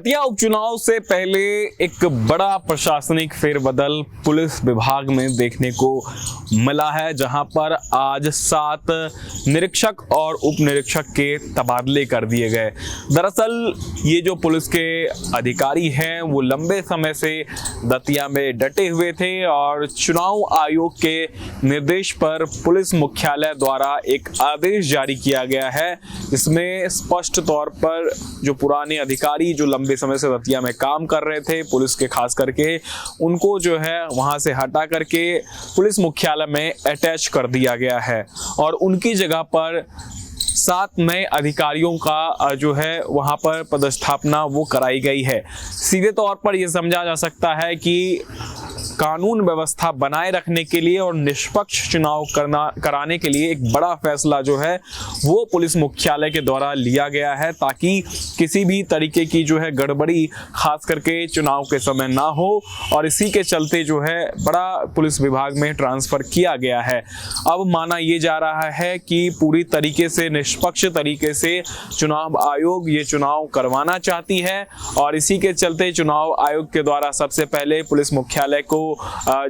दतिया उपचुनाव से पहले एक बड़ा प्रशासनिक फेरबदल पुलिस विभाग में देखने को मिला है, जहां पर आज 7 निरीक्षक और उप निरीक्षक के तबादले कर दिए गए। दरअसल ये जो पुलिस के अधिकारी हैं वो लंबे समय से दतिया में डटे हुए थे और चुनाव आयोग के निर्देश पर पुलिस मुख्यालय द्वारा एक आदेश जारी किया गया है, जिसमें स्पष्ट तौर पर जो पुराने अधिकारी जो लंबे समय से दतिया में काम कर रहे थे पुलिस के, खास करके उनको जो है वहां से हटा करके पुलिस मुख्यालय में अटैच कर दिया गया है और उनकी जगह पर 7 नए अधिकारियों का जो है वहां पर पदस्थापना वो कराई गई है। सीधे तौर पर यह समझा जा सकता है कि कानून व्यवस्था बनाए रखने के लिए और निष्पक्ष चुनाव कराने के लिए एक बड़ा फैसला जो है वो पुलिस मुख्यालय के द्वारा लिया गया है, ताकि किसी भी तरीके की जो है गड़बड़ी खास करके चुनाव के समय ना हो, और इसी के चलते जो है बड़ा पुलिस विभाग में ट्रांसफर किया गया है। अब माना ये जा रहा है कि पूरी तरीके से निष्पक्ष तरीके से चुनाव आयोग ये चुनाव करवाना चाहती है और इसी के चलते चुनाव आयोग के द्वारा सबसे पहले पुलिस मुख्यालय को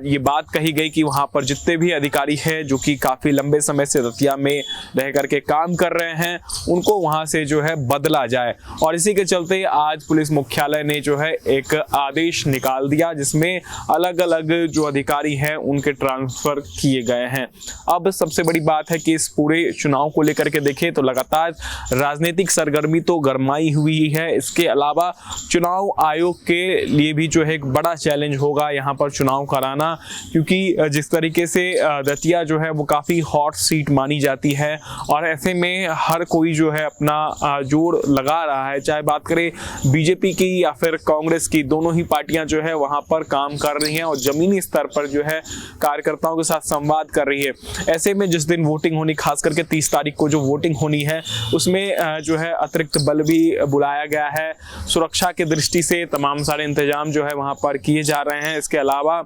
ये बात कही गई कि वहां पर जितने भी अधिकारी हैं जो कि काफी लंबे समय से दतिया में रह करके काम कर रहे हैं उनको वहां से जो है बदला जाए, और इसी के चलते आज पुलिस मुख्यालय ने जो है एक आदेश निकाल दिया जिसमें अलग अलग जो अधिकारी हैं उनके ट्रांसफर किए गए हैं। अब सबसे बड़ी बात है कि इस पूरे चुनाव को लेकर के देखें तो लगातार राजनीतिक सरगर्मी तो गरमाई हुई है। इसके अलावा चुनाव आयोग के लिए भी जो है एक बड़ा चैलेंज होगा यहाँ पर चुनाव कराना, क्योंकि जिस तरीके से दतिया जो है वो काफी हॉट सीट मानी जाती है और ऐसे में हर कोई जो है अपना जोर लगा रहा है, चाहे बात करें बीजेपी की या फिर कांग्रेस की, दोनों ही पार्टियां जो है वहां पर काम कर रही हैं और जमीनी स्तर पर जो है कार्यकर्ताओं के साथ संवाद कर रही है। ऐसे में जिस दिन वोटिंग होनी, खास करके 30 तारीख को जो वोटिंग होनी है उसमें जो है अतिरिक्त बल भी बुलाया गया है। सुरक्षा की दृष्टि से तमाम सारे इंतजाम जो है वहां पर किए जा रहे हैं। इसके अलावा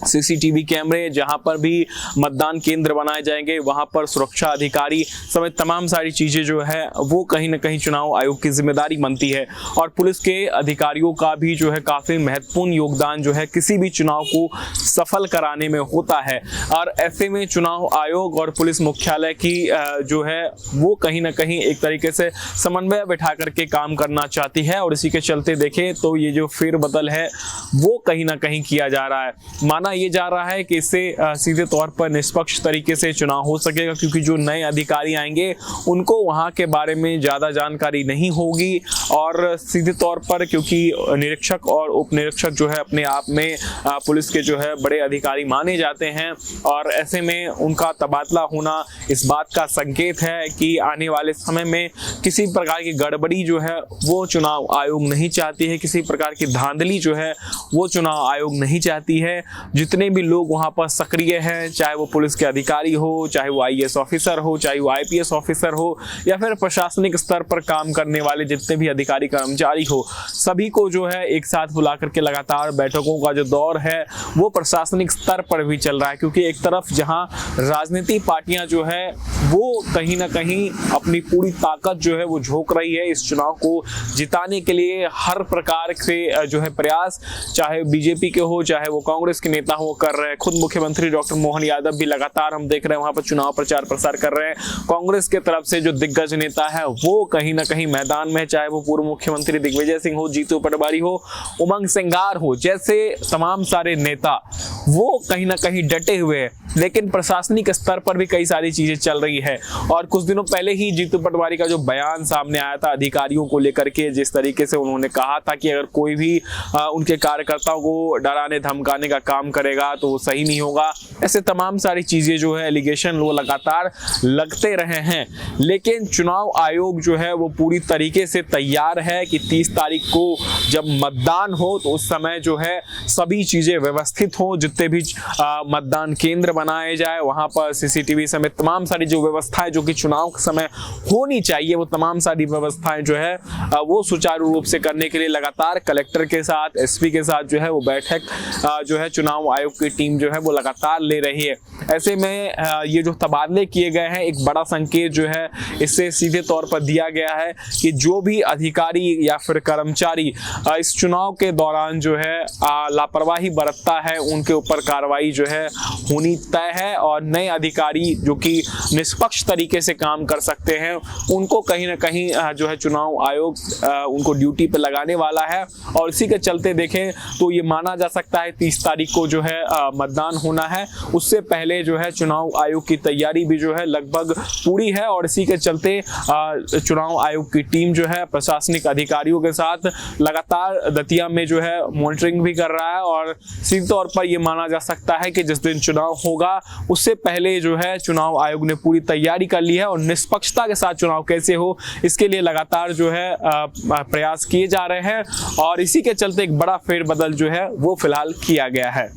सीसीटीवी कैमरे जहां पर भी मतदान केंद्र बनाए जाएंगे वहां पर सुरक्षा अधिकारी समेत तमाम सारी चीजें जो है वो कहीं ना कहीं चुनाव आयोग की जिम्मेदारी बनती है, और पुलिस के अधिकारियों का भी जो है काफी महत्वपूर्ण योगदान जो है किसी भी चुनाव को सफल कराने में होता है। और ऐसे में चुनाव आयोग और पुलिस मुख्यालय की जो है वो कहीं ना कहीं एक तरीके से समन्वय बिठा करके काम करना चाहती है, और इसी के चलते देखें तो ये जो फेरबदल है वो कहीं ना कहीं किया जा रहा है। माना ये जा रहा है कि इससे सीधे तौर पर निष्पक्ष तरीके से चुनाव हो सकेगा, क्योंकि जो नए अधिकारी आएंगे उनको वहां के बारे में ज्यादा जानकारी नहीं होगी, और सीधे तौर पर क्योंकि निरीक्षक और उप निरीक्षक जो है अपने आप में पुलिस के जो है बड़े अधिकारी माने जाते हैं, और ऐसे में उनका तबादला होना इस बात का संकेत है कि आने वाले समय में किसी प्रकार की गड़बड़ी जो है वो चुनाव आयोग नहीं चाहती है, किसी प्रकार की धांधली जो है वो चुनाव आयोग नहीं चाहती है। जितने भी लोग वहां पर सक्रिय हैं, चाहे वो पुलिस के अधिकारी हो, चाहे वो आईएएस ऑफिसर हो, चाहे वो आईपीएस ऑफिसर हो, या फिर प्रशासनिक स्तर पर काम करने वाले जितने भी अधिकारी कर्मचारी हो, सभी को जो है एक साथ बुला करके लगातार बैठकों का जो दौर है वो प्रशासनिक स्तर पर भी चल रहा है, क्योंकि एक तरफ जहां राजनीतिक पार्टियां जो है वो कहीं ना कहीं अपनी पूरी ताकत जो है वो झोंक रही है इस चुनाव को जिताने के लिए, हर प्रकार से जो है प्रयास, चाहे बीजेपी के हो चाहे वो कांग्रेस के नेता हो, कर रहे हैं। खुद मुख्यमंत्री डॉक्टर मोहन यादव भी लगातार हम देख रहे हैं वहां पर चुनाव प्रचार प्रसार कर रहे हैं। कांग्रेस के तरफ से जो दिग्गज नेता है वो कहीं ना कहीं मैदान में, चाहे वो पूर्व मुख्यमंत्री दिग्विजय सिंह हो, जीतू पटवारी हो, उमंग सिंगार हो, जैसे तमाम सारे नेता वो कहीं ना कहीं डटे हुए हैं। लेकिन प्रशासनिक स्तर पर भी कई सारी चीजें चल रही है, और कुछ दिनों पहले ही जीतू पटवारी का जो बयान सामने आया था अधिकारियों को लेकर के, जिस तरीके से उन्होंने कहा था कि अगर कोई भी उनके कार्यकर्ताओं को डराने धमकाने का काम करेगा तो वो सही नहीं होगा। ऐसे तमाम सारी चीजें जो है एलिगेशन वो लगातार लगते रहे हैं, लेकिन चुनाव आयोग जो है वो पूरी तरीके से तैयार है कि 30 तारीख को जब मतदान हो तो उस समय जो है सभी चीजें व्यवस्थित हो, जितने भी मतदान केंद्र बनाए जाए वहां पर सीसीटीवी समेत तमाम सारी जो व्यवस्थाएं जो कि चुनाव के समय होनी चाहिए वो तमाम सारी व्यवस्थाएं जो है वो सुचारू रूप से करने के लिए लगातार कलेक्टर के साथ, एसपी के साथ जो है वो बैठक जो है चुनाव चुनाव आयोग की टीम जो है वो लगातार ले रही है। ऐसे में ये जो तबादले किए गए हैं, एक बड़ा संकेत जो है इससे सीधे तौर पर दिया गया है कि जो भी अधिकारी या फिर कर्मचारी इस चुनाव के दौरान जो है लापरवाही बरतता है, उनके ऊपर कार्रवाई जो है होनी तय है और नए अधिकारी जो कि निष्पक्ष तरीके से काम कर सकते हैं उनको कहीं ना कहीं जो है चुनाव आयोग उनको ड्यूटी पे लगाने वाला है। और इसी के चलते देखें तो ये माना जा सकता है 30 तारीख को जो है मतदान होना है, उससे पहले जो है चुनाव आयोग की तैयारी भी जो है लगभग पूरी है। और इसी के चलते चुनाव आयोग की टीम जो है प्रशासनिक अधिकारियों के साथ लगातार दतिया में जो है मॉनिटरिंग भी कर रहा है और सीधे तौर पर यह माना जा सकता है कि जिस दिन चुनाव होगा उससे पहले जो है चुनाव आयोग ने पूरी तैयारी कर ली है और निष्पक्षता के साथ चुनाव कैसे हो इसके लिए लगातार जो है प्रयास किए जा रहे हैं और इसी के चलते एक बड़ा फेरबदल जो है वो फिलहाल किया गया है।